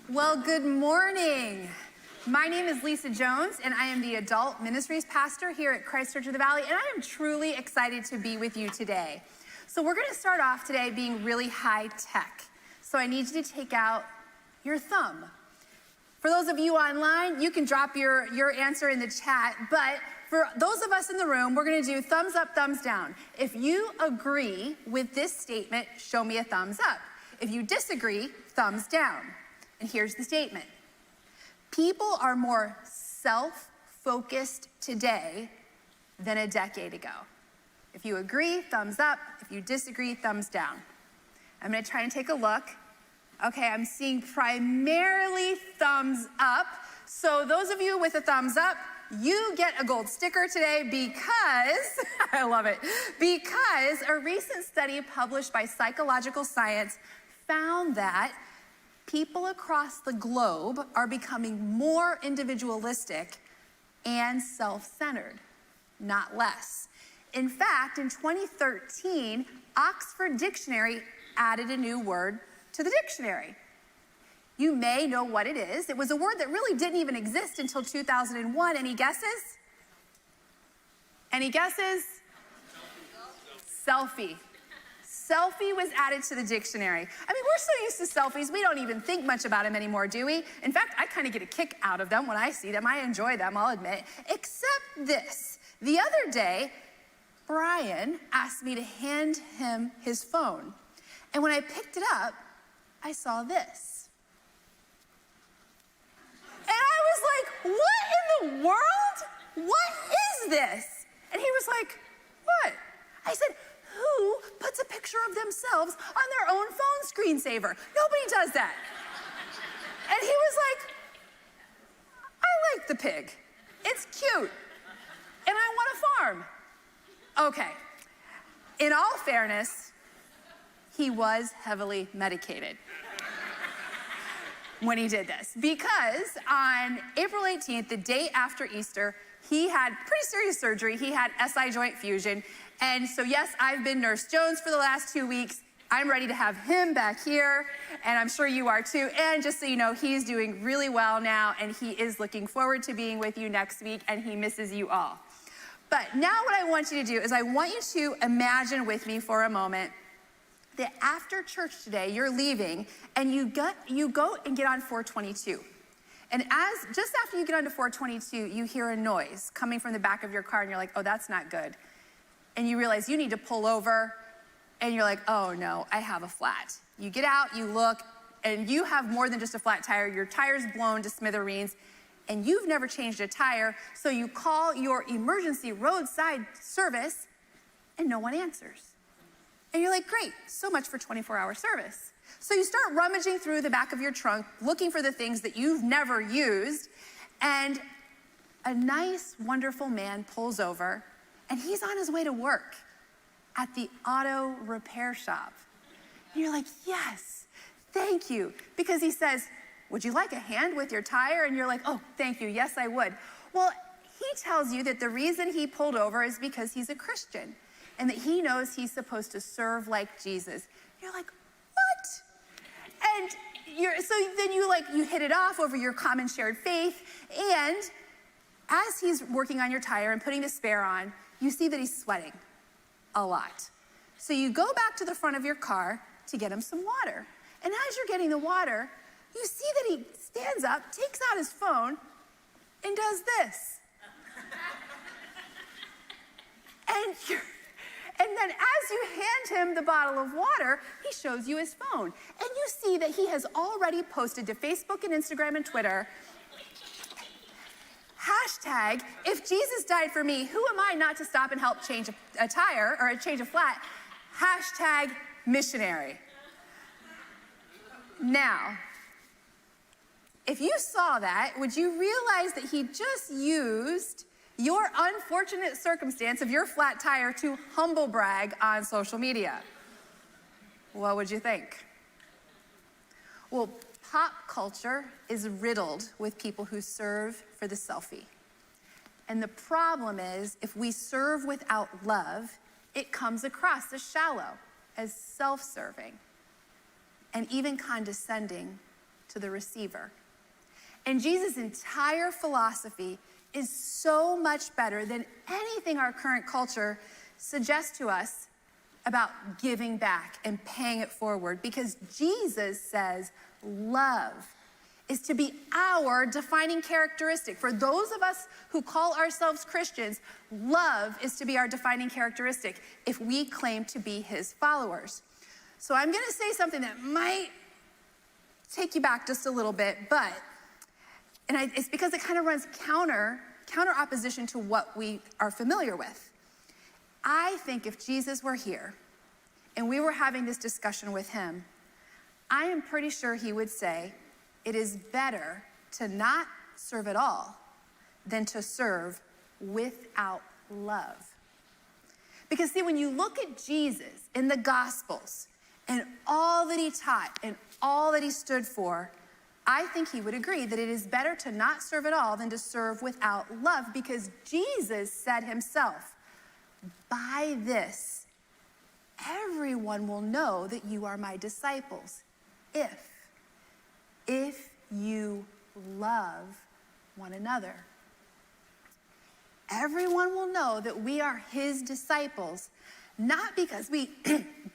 Well, good morning. My name is Lisa Jones, and I am the Adult Ministries Pastor here at Christ Church of the Valley, and I am truly excited to be with you today. So we're going to start off today being really high tech. So I need you to take out your thumb. For those of you online, you can drop your answer in the chat, but for those of us in the room, we're going to do thumbs up, thumbs down. If you agree with this statement, show me a thumbs up. If you disagree, thumbs down. And here's the statement. People are more self-focused today than a decade ago. If you agree, thumbs up. If you disagree, thumbs down. I'm going to try and take a look. Okay, I'm seeing primarily thumbs up. So those of you with a thumbs up, you get a gold sticker today because, I love it, because a recent study published by Psychological Science found that people across the globe are becoming more individualistic and self-centered, not less. In fact, in 2013, Oxford Dictionary added a new word to the dictionary. You may know what it is. It was a word that really didn't even exist until 2001. Any guesses? Any guesses? Selfie. Selfie was added to the dictionary. I mean, we're so used to selfies, we don't even think much about them anymore, do we? In fact, I kind of get a kick out of them when I see them. I enjoy them, I'll admit. Except this. The other day, Brian asked me to hand him his phone. And when I picked it up, I saw this. And I was like, what in the world? What is this? And he was like, what? I said, who puts a picture of themselves on their own phone screensaver? Nobody does that. And he was like, I like the pig. It's cute. And I want a farm. Okay. In all fairness, he was heavily medicated when he did this. Because on April 18th, the day after Easter, he had pretty serious surgery. He had SI joint fusion. And so, yes, I've been Nurse Jones for the last 2 weeks. I'm ready to have him back here, and I'm sure you are too. And just so you know, he's doing really well now, and he is looking forward to being with you next week, and he misses you all. But now what I want you to do is I want you to imagine with me for a moment that after church today, you're leaving, and you go and get on 422. And just after you get onto 422, you hear a noise coming from the back of your car, and you're like, oh, that's not good. And you realize you need to pull over, and you're like, oh no, I have a flat. You get out, you look, and you have more than just a flat tire. Your tire's blown to smithereens, and you've never changed a tire, so you call your emergency roadside service, and no one answers. And you're like, great, so much for 24-hour service. So you start rummaging through the back of your trunk, looking for the things that you've never used, and a nice, wonderful man pulls over, and he's on his way to work at the auto repair shop. And you're like, yes, thank you. Because he says, would you like a hand with your tire? And you're like, oh, thank you, yes, I would. Well, he tells you that the reason he pulled over is because he's a Christian and that he knows he's supposed to serve like Jesus. You're like, what? And so then you hit it off over your common shared faith, and as he's working on your tire and putting the spare on, you see that he's sweating a lot. So you go back to the front of your car to get him some water. And as you're getting the water, you see that he stands up, takes out his phone, and does this. And then as you hand him the bottle of water, he shows you his phone. And you see that he has already posted to Facebook and Instagram and Twitter, hashtag, if Jesus died for me, who am I not to stop and help change a tire or change a flat? Hashtag missionary. Now, if you saw that, would you realize that he just used your unfortunate circumstance of your flat tire to humble brag on social media? What would you think? Well, pop culture is riddled with people who serve for the selfie. And the problem is, if we serve without love, it comes across as shallow, as self-serving, and even condescending to the receiver. And Jesus' entire philosophy is so much better than anything our current culture suggests to us about giving back and paying it forward, because Jesus says love is to be our defining characteristic. For those of us who call ourselves Christians, love is to be our defining characteristic if we claim to be his followers. So I'm gonna say something that might take you back just a little bit, it's because it kind of runs counter opposition to what we are familiar with. I think if Jesus were here and we were having this discussion with him, I am pretty sure he would say, it is better to not serve at all than to serve without love. Because see, when you look at Jesus in the Gospels and all that he taught and all that he stood for, I think he would agree that it is better to not serve at all than to serve without love, because Jesus said himself, by this, everyone will know that you are my disciples, if you love one another. Everyone will know that we are his disciples, not because we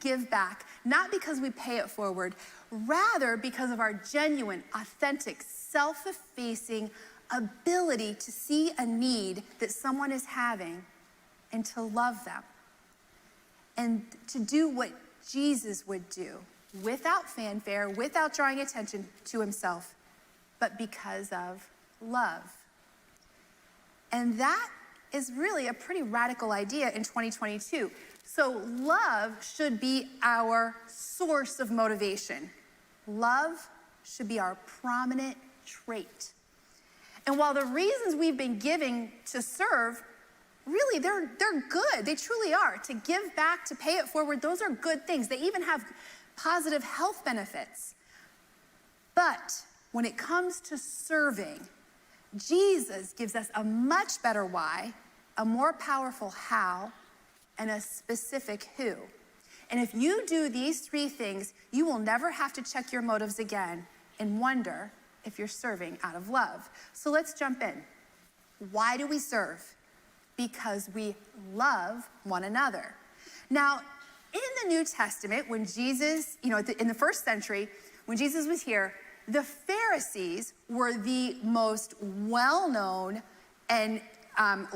give back, not because we pay it forward, rather because of our genuine, authentic, self-effacing ability to see a need that someone is having and to love them. And to do what Jesus would do, without fanfare, without drawing attention to himself, but because of love. And that is really a pretty radical idea in 2022. So love should be our source of motivation. Love should be our prominent trait. And while the reasons we've been giving to serve, really, they're good. They truly are. To give back, to pay it forward, those are good things. They even have positive health benefits. But when it comes to serving, Jesus gives us a much better why, a more powerful how, and a specific who. And if you do these three things, you will never have to check your motives again and wonder if you're serving out of love. So let's jump in. Why do we serve? Because we love one another. Now, in the New Testament, when Jesus, in the first century, when Jesus was here, the Pharisees were the most well-known and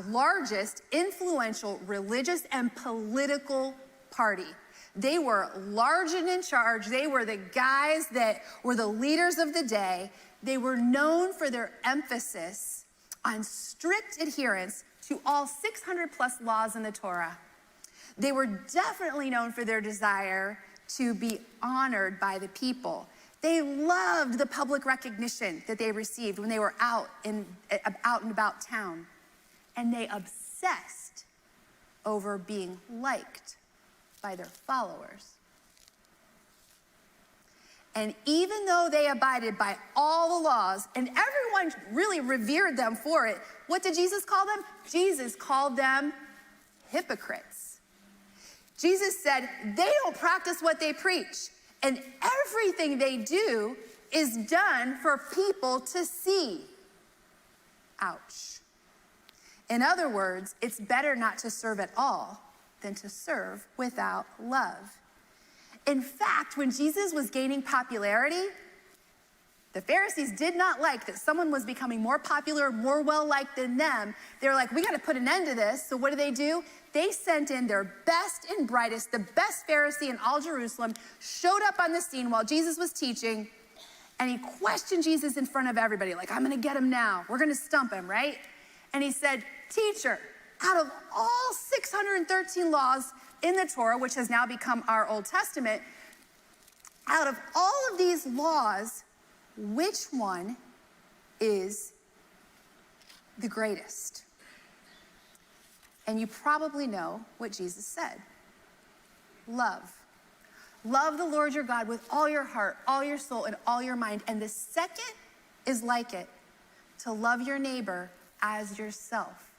largest influential religious and political party. They were large and in charge. They were the guys that were the leaders of the day. They were known for their emphasis on strict adherence to all 600 plus laws in the Torah. They were definitely known for their desire to be honored by the people. They loved the public recognition that they received when they were out and about town. And they obsessed over being liked by their followers. And even though they abided by all the laws, and everyone really revered them for it, what did Jesus call them? Jesus called them hypocrites. Jesus said, they don't practice what they preach, and everything they do is done for people to see. Ouch. In other words, it's better not to serve at all than to serve without love. In fact, when Jesus was gaining popularity, the Pharisees did not like that someone was becoming more popular, more well-liked than them. They were like, we got to put an end to this. So what do? They sent in their best and brightest, the best Pharisee in all Jerusalem, showed up on the scene while Jesus was teaching, and he questioned Jesus in front of everybody, like, I'm going to get him now. We're going to stump him, right? And he said, teacher, out of all 613 laws in the Torah, which has now become our Old Testament, out of all of these laws, which one is the greatest? And you probably know what Jesus said. Love. Love the Lord your God with all your heart, all your soul, and all your mind. And the second is like it, to love your neighbor as yourself.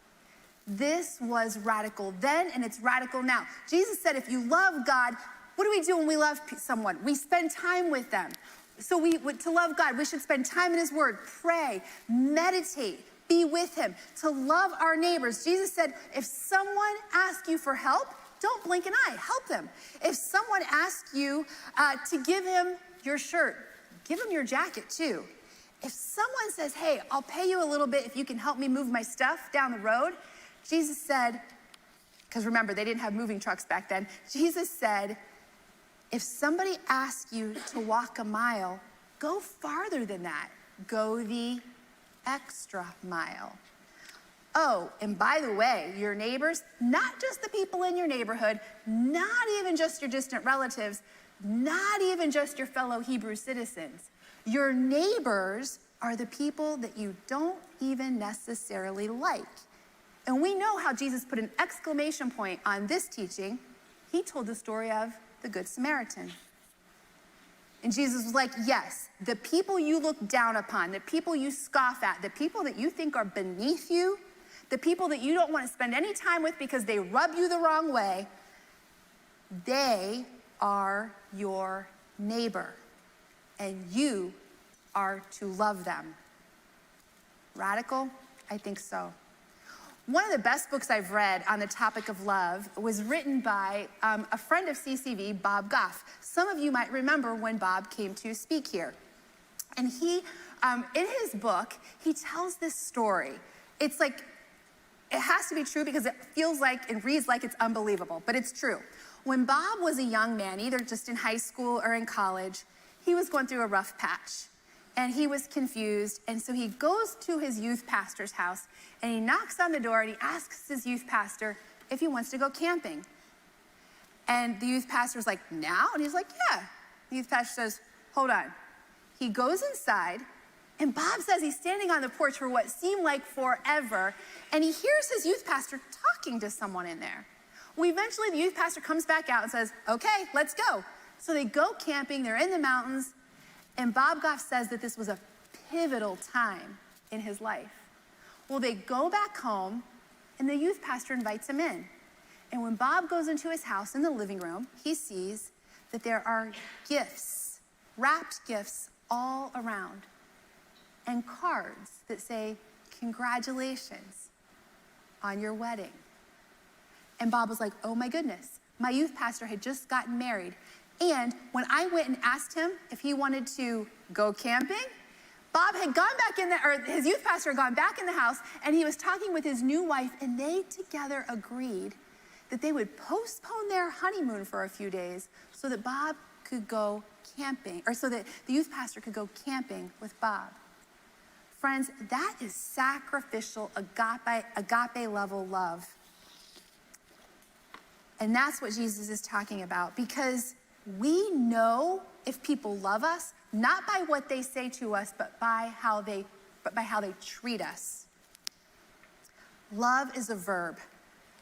This was radical then, and it's radical now. Jesus said, if you love God, what do we do when we love someone? We spend time with them. So to love God, we should spend time in his word, pray, meditate, be with him, to love our neighbors. Jesus said, if someone asks you for help, don't blink an eye, help them. If someone asks you to give him your shirt, give him your jacket too. If someone says, hey, I'll pay you a little bit if you can help me move my stuff down the road, Jesus said, because remember, they didn't have moving trucks back then. Jesus said, if somebody asks you to walk a mile, go farther than that. Go the extra mile. Oh, and by the way, your neighbors, not just the people in your neighborhood, not even just your distant relatives, not even just your fellow Hebrew citizens. Your neighbors are the people that you don't even necessarily like. And we know how Jesus put an exclamation point on this teaching. He told the story of the Good Samaritan. And Jesus was like, yes, the people you look down upon, the people you scoff at, the people that you think are beneath you, the people that you don't want to spend any time with because they rub you the wrong way, they are your neighbor. And you are to love them. Radical? I think so. One of the best books I've read on the topic of love was written by a friend of CCV, Bob Goff. Some of you might remember when Bob came to speak here. And he, in his book, he tells this story. It's like, it has to be true because it feels like and reads like it's unbelievable, but it's true. When Bob was a young man, either just in high school or in college, he was going through a rough patch. And he was confused, and so he goes to his youth pastor's house, and he knocks on the door, and he asks his youth pastor if he wants to go camping. And the youth pastor's like, now? And he's like, yeah. The youth pastor says, hold on. He goes inside, and Bob says he's standing on the porch for what seemed like forever, and he hears his youth pastor talking to someone in there. Well, eventually the youth pastor comes back out and says, okay, let's go. So they go camping, they're in the mountains, and Bob Goff says that this was a pivotal time in his life. Well, they go back home, and the youth pastor invites him in. And when Bob goes into his house in the living room, he sees that there are gifts, wrapped gifts all around, and cards that say, congratulations on your wedding. And Bob was like, oh my goodness, my youth pastor had just gotten married. And when I went and asked him if he wanted to go camping, Bob had gone back in or his youth pastor had gone back in the house, and he was talking with his new wife, and they together agreed that they would postpone their honeymoon for a few days so that Bob could go camping, or so that the youth pastor could go camping with Bob. Friends, that is sacrificial, agape level love. And that's what Jesus is talking about, because we know if people love us, not by what they say to us, but by how they treat us. Love is a verb.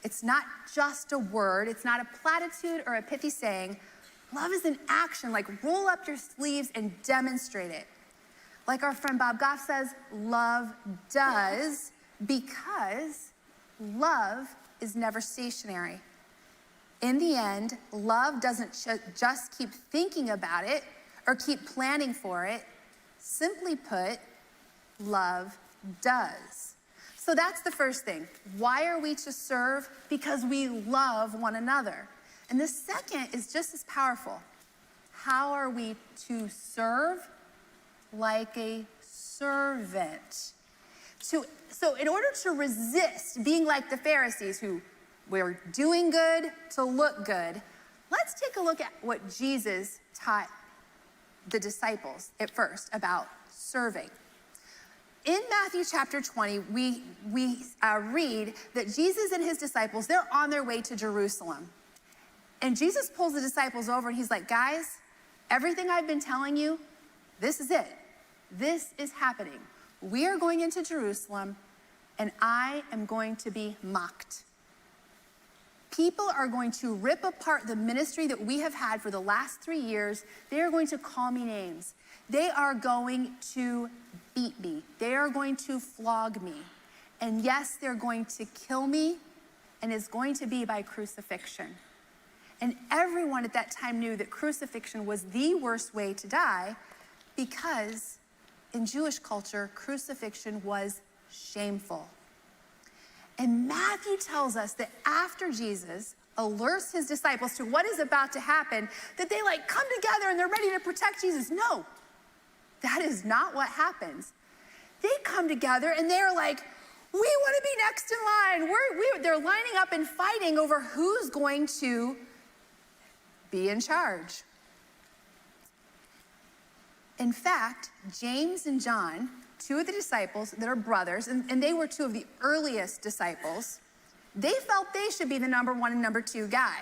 It's not just a word. It's not a platitude or a pithy saying. Love is an action, like roll up your sleeves and demonstrate it. Like our friend Bob Goff says, love does, because love is never stationary. In the end, love doesn't just keep thinking about it or keep planning for it. Simply put, love does. So that's the first thing. Why are we to serve? Because we love one another. And the second is just as powerful. How are we to serve? Like a servant. So in order to resist being like the Pharisees who we're doing good to look good, let's take a look at what Jesus taught the disciples at first about serving. In Matthew chapter 20, we read that Jesus and his disciples, they're on their way to Jerusalem. And Jesus pulls the disciples over and he's like, guys, everything I've been telling you, this is it. This is happening. We are going into Jerusalem, and I am going to be mocked. People are going to rip apart the ministry that we have had for the last 3 years. They are going to call me names. They are going to beat me. They are going to flog me. And yes, they're going to kill me, and it's going to be by crucifixion. And everyone at that time knew that crucifixion was the worst way to die, Because in Jewish culture, crucifixion was shameful. And Matthew tells us that after Jesus alerts his disciples to what is about to happen, that they come together and they're ready to protect Jesus. No, that is not what happens. They come together and they're like, we want to be next in line. They're lining up and fighting over who's going to be in charge. In fact, James and John, two of the disciples that are brothers, and they were two of the earliest disciples, they felt they should be the number one and number two guy.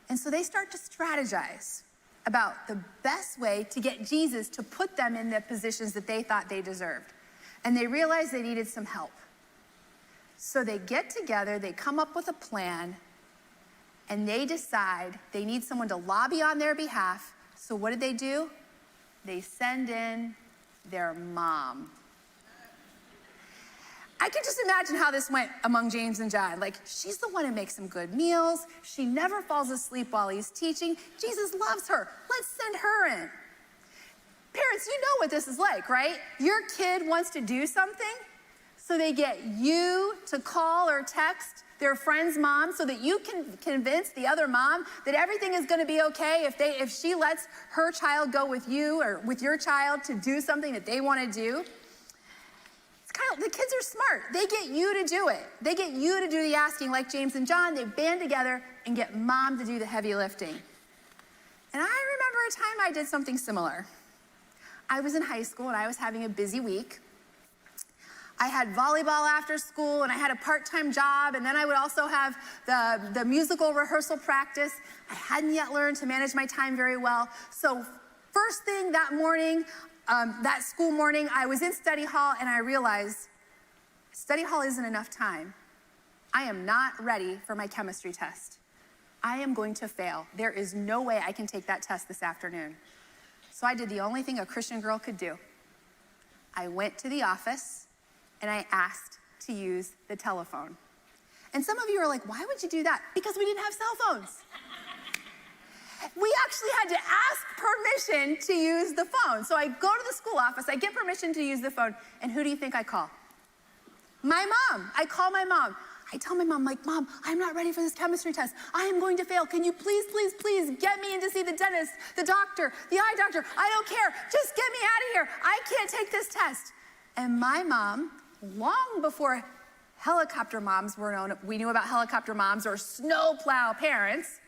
And so they start to strategize about the best way to get Jesus to put them in the positions that they thought they deserved. And they realized they needed some help. So they get together, they come up with a plan, and they decide they need someone to lobby on their behalf. So what do? They send in their mom. I can just imagine how this went among James and John. She's the one who makes some good meals. She never falls asleep while he's teaching. Jesus loves her. Let's send her in. Parents, you know what this is like, right? Your kid wants to do something, so they get you to call or text their friend's mom so that you can convince the other mom that everything is going to be okay if she lets her child go with you or with your child to do something that they want to do. The kids are smart. They get you to do it. They get you to do the asking like James and John. They band together and get mom to do the heavy lifting. And I remember a time I did something similar. I was in high school and I was having a busy week. I had volleyball after school and I had a part-time job, and then I would also have the musical rehearsal practice. I hadn't yet learned to manage my time very well. So first thing that morning, that school morning, I was in study hall and I realized study hall isn't enough time. I am not ready for my chemistry test. I am going to fail. There is no way I can take that test this afternoon. So I did the only thing a Christian girl could do. I went to the office and I asked to use the telephone. And some of you are like, why would you do that? Because we didn't have cell phones. We actually had to ask permission to use the phone. So I go to the school office, I get permission to use the phone, and who do you think I call? My mom. I call my mom. I tell my mom, Mom, I'm not ready for this chemistry test. I am going to fail. Can you please, please, please get me in to see the dentist, the doctor, the eye doctor? I don't care. Just get me out of here. I can't take this test. And my mom, long before helicopter moms were known, we knew about helicopter moms or snowplow parents,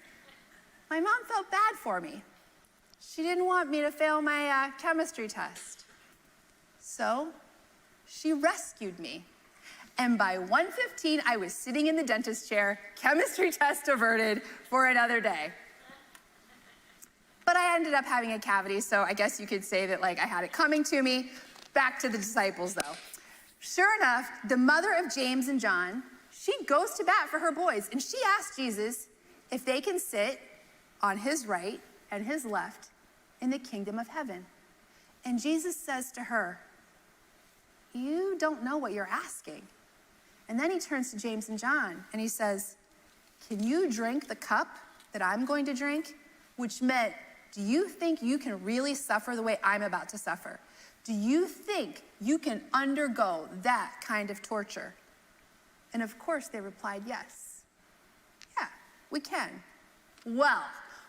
my mom felt bad for me. She didn't want me to fail my chemistry test. So she rescued me. And by 1:15, I was sitting in the dentist chair, chemistry test averted for another day. But I ended up having a cavity, so I guess you could say that I had it coming to me. Back to the disciples, though. Sure enough, the mother of James and John, she goes to bat for her boys, and she asks Jesus if they can sit on his right and his left in the kingdom of heaven. And Jesus says to her, you don't know what you're asking. And then he turns to James and John and he says, can you drink the cup that I'm going to drink? Which meant, do you think you can really suffer the way I'm about to suffer? Do you think you can undergo that kind of torture? And of course they replied, yes. Yeah, we can. Well,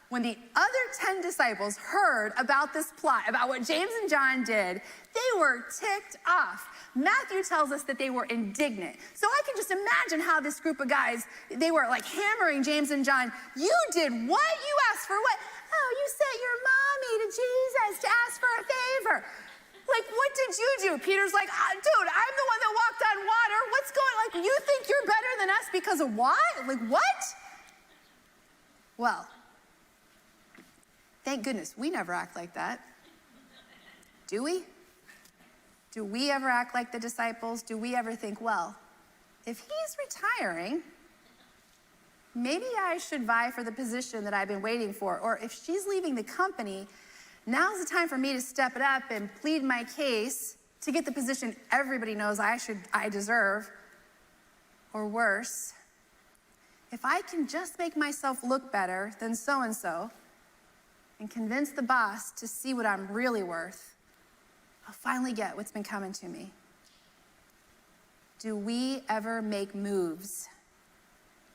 when the other 10 disciples heard about this plot, about what James and John did, they were ticked off. Matthew tells us that they were indignant. So I can just imagine how this group of guys, they were hammering James and John. You did what? You asked for what? Oh, you sent your mommy to Jesus to ask for a favor. What did you do? Peter's like, dude, I'm the one that walked on water. What's going on? You think you're better than us because of what? What? Well, thank goodness we never act like that. Do we? Do we ever act like the disciples? Do we ever think, well, if he's retiring, maybe I should vie for the position that I've been waiting for. Or if she's leaving the company, now's the time for me to step it up and plead my case to get the position everybody knows I deserve. Or worse, if I can just make myself look better than so-and-so and convince the boss to see what I'm really worth, I'll finally get what's been coming to me. Do we ever make moves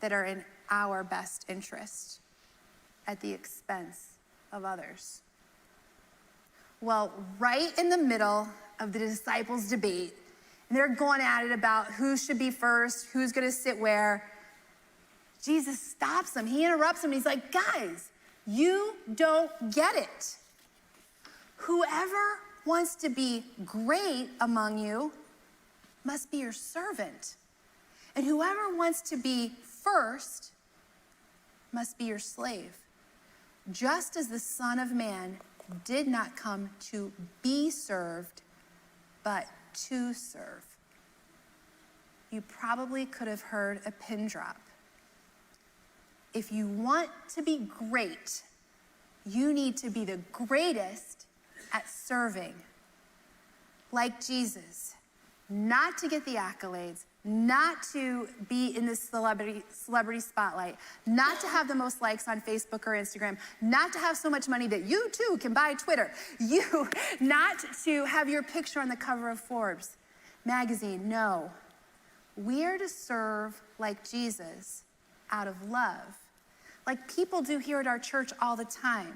that are in our best interest at the expense of others? Well, right in the middle of the disciples' debate, and they're going at it about who should be first, who's gonna sit where, Jesus stops them. He interrupts them. He's like, guys, you don't get it. Whoever wants to be great among you must be your servant. And whoever wants to be first must be your slave. Just as the Son of Man did not come to be served, but to serve. You probably could have heard a pin drop. If you want to be great, you need to be the greatest at serving. Like Jesus, not to get the accolades, not to be in the celebrity spotlight, not to have the most likes on Facebook or Instagram, not to have so much money that you too can buy Twitter, not to have your picture on the cover of Forbes magazine. No, we are to serve like Jesus out of love, like people do here at our church all the time,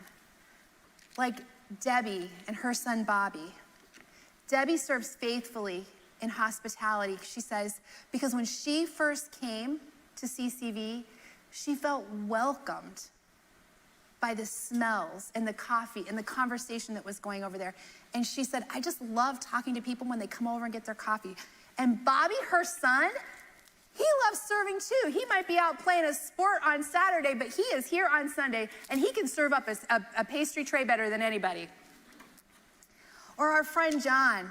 like Debbie and her son Bobby. Debbie serves faithfully in hospitality, she says, because when she first came to CCV, she felt welcomed by the smells and the coffee and the conversation that was going over there. And she said, I just love talking to people when they come over and get their coffee. And Bobby, her son, he loves serving too. He might be out playing a sport on Saturday, but he is here on Sunday, and he can serve up a pastry tray better than anybody. Or our friend John.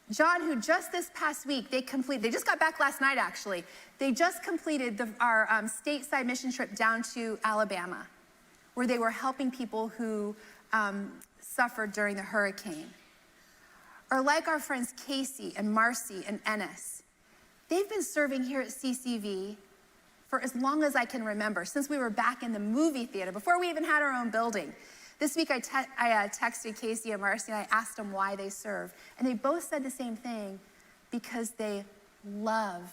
John, who just this past week, they just got back last night actually. They just completed our stateside mission trip down to Alabama, where they were helping people who suffered during the hurricane. Or like our friends Casey and Marcy and Ennis. They've been serving here at CCV for as long as I can remember, since we were back in the movie theater, before we even had our own building. This week I texted Casey and Marcy and I asked them why they serve. And they both said the same thing, because they love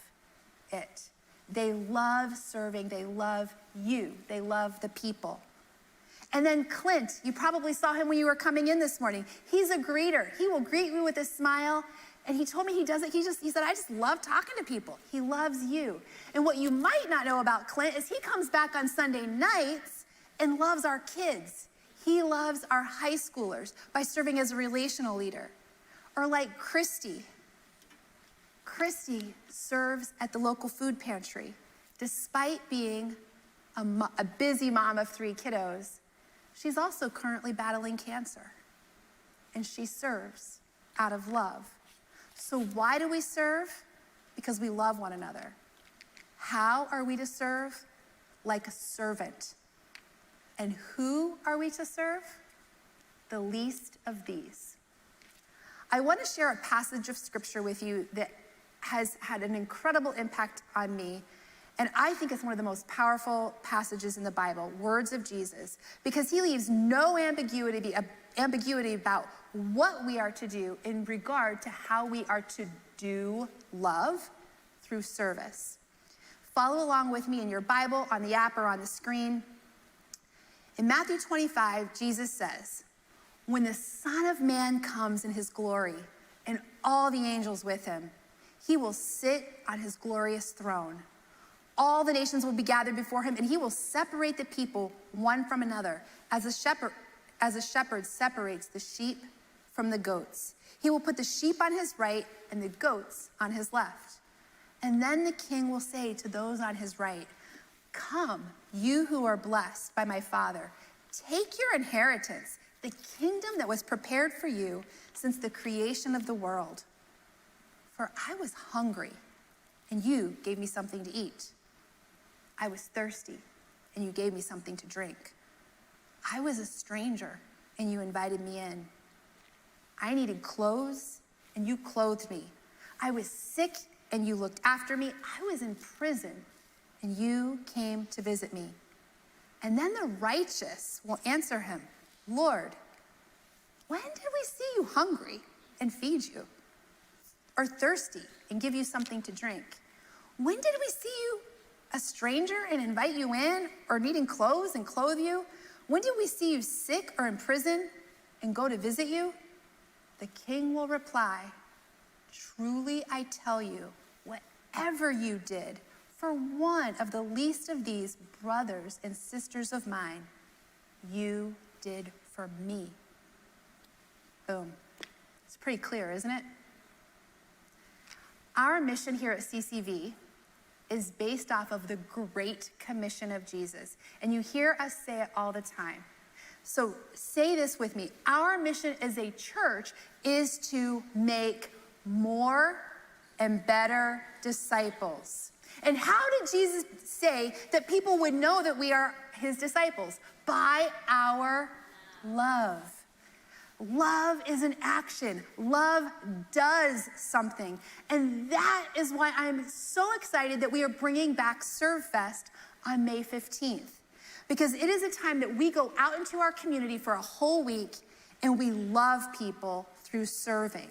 it. They love serving, they love you, they love the people. And then Clint, you probably saw him when you were coming in this morning. He's a greeter. He will greet you with a smile. And he told me he does it, he said, I just love talking to people. He loves you. And what you might not know about Clint is he comes back on Sunday nights and loves our kids. He loves our high schoolers by serving as a relational leader. Or like Christy. Christy serves at the local food pantry. Despite being a busy mom of 3 kiddos, she's also currently battling cancer. And she serves out of love. So why do we serve? Because we love one another. How are we to serve? Like a servant. And who are we to serve? The least of these. I want to share a passage of scripture with you that has had an incredible impact on me. And I think it's one of the most powerful passages in the Bible, words of Jesus, because he leaves no ambiguity about what we are to do in regard to how we are to do love through service. Follow along with me in your Bible, on the app, or on the screen. In Matthew 25, Jesus says, when the Son of Man comes in his glory and all the angels with him, he will sit on his glorious throne. All the nations will be gathered before him, and he will separate the people one from another, as a shepherd separates the sheep from the goats. He will put the sheep on his right and the goats on his left. And then the king will say to those on his right, come, you who are blessed by my Father, take your inheritance, the kingdom that was prepared for you since the creation of the world. For I was hungry, and you gave me something to eat. I was thirsty, and you gave me something to drink. I was a stranger, and you invited me in. I needed clothes, and you clothed me. I was sick, and you looked after me. I was in prison, and you came to visit me. And then the righteous will answer him, Lord, when did we see you hungry and feed you, or thirsty and give you something to drink? When did we see you a stranger and invite you in, or needing clothes and clothe you? When did we see you sick or in prison and go to visit you? The king will reply, truly I tell you, whatever you did for one of the least of these brothers and sisters of mine, you did for me. Boom. It's pretty clear, isn't it? Our mission here at CCV is based off of the Great Commission of Jesus. And you hear us say it all the time. So say this with me. Our mission as a church is to make more and better disciples. And how did Jesus say that people would know that we are his disciples? By our love. Love is an action. Love does something. And that is why I'm so excited that we are bringing back Serve Fest on May 15th. Because it is a time that we go out into our community for a whole week and we love people through serving.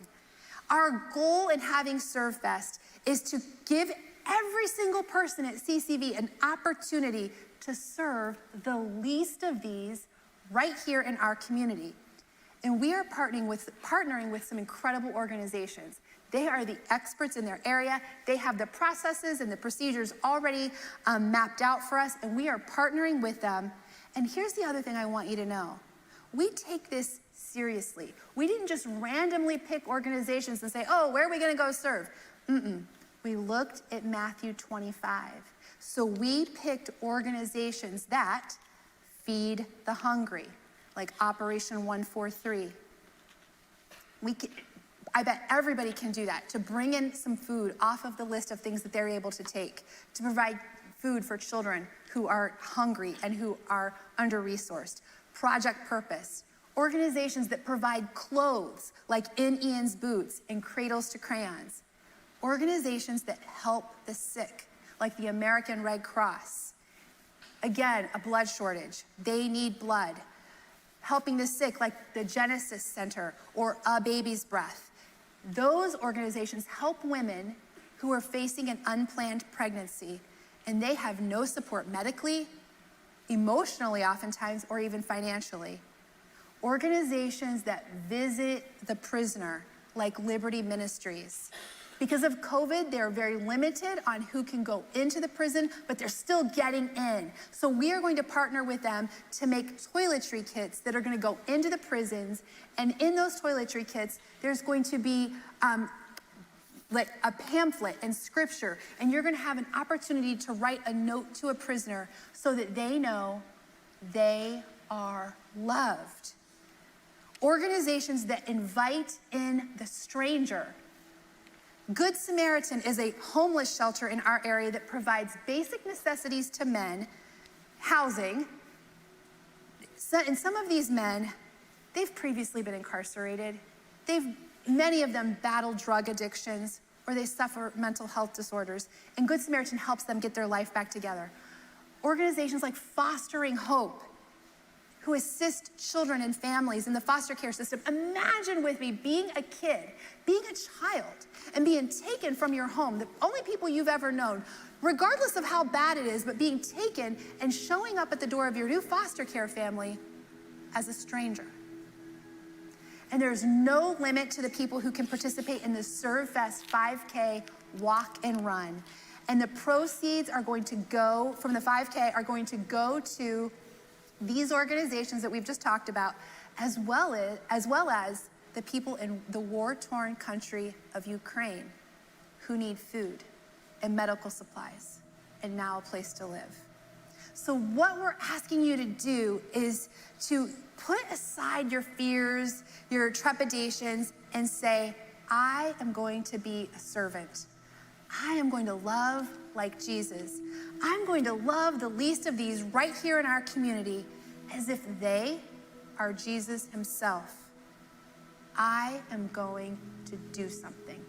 Our goal in having Serve Fest is to give every single person at CCV an opportunity to serve the least of these right here in our community. And we are partnering with some incredible organizations. They are the experts in their area. They have the processes and the procedures already mapped out for us, and we are partnering with them. And here's the other thing I want you to know. We take this seriously. We didn't just randomly pick organizations and say, oh, where are we gonna go serve? We looked at Matthew 25. So we picked organizations that feed the hungry, like Operation 143. I bet everybody can do that, to bring in some food off of the list of things that they're able to take, to provide food for children who are hungry and who are under-resourced. Project Purpose, organizations that provide clothes, like In Ian's Boots and Cradles to Crayons. Organizations that help the sick, like the American Red Cross. Again, a blood shortage. They need blood. Helping the sick, like the Genesis Center or A Baby's Breath. Those organizations help women who are facing an unplanned pregnancy, and they have no support medically, emotionally oftentimes, or even financially. Organizations that visit the prisoner, like Liberty Ministries. Because of COVID, they're very limited on who can go into the prison, but they're still getting in. So we are going to partner with them to make toiletry kits that are going to go into the prisons. And in those toiletry kits, there's going to be like a pamphlet and scripture. And you're going to have an opportunity to write a note to a prisoner so that they know they are loved. Organizations that invite in the stranger. Good Samaritan is a homeless shelter in our area that provides basic necessities to men, housing. And some of these men, they've previously been incarcerated. Many of them battle drug addictions, or they suffer mental health disorders. And Good Samaritan helps them get their life back together. Organizations like Fostering Hope, who assist children and families in the foster care system. Imagine with me being a kid, being a child, and being taken from your home, the only people you've ever known, regardless of how bad it is, but being taken and showing up at the door of your new foster care family as a stranger. And there's no limit to the people who can participate in the Serve Fest 5K walk and run. And the proceeds are going to go, from the 5K, are going to go to these organizations that we've just talked about, as well as the people in the war-torn country of Ukraine who need food and medical supplies and now a place to live. So what we're asking you to do is to put aside your fears, your trepidations, and say, I am going to be a servant. I am going to love like Jesus. I'm going to love the least of these right here in our community as if they are Jesus himself. I am going to do something.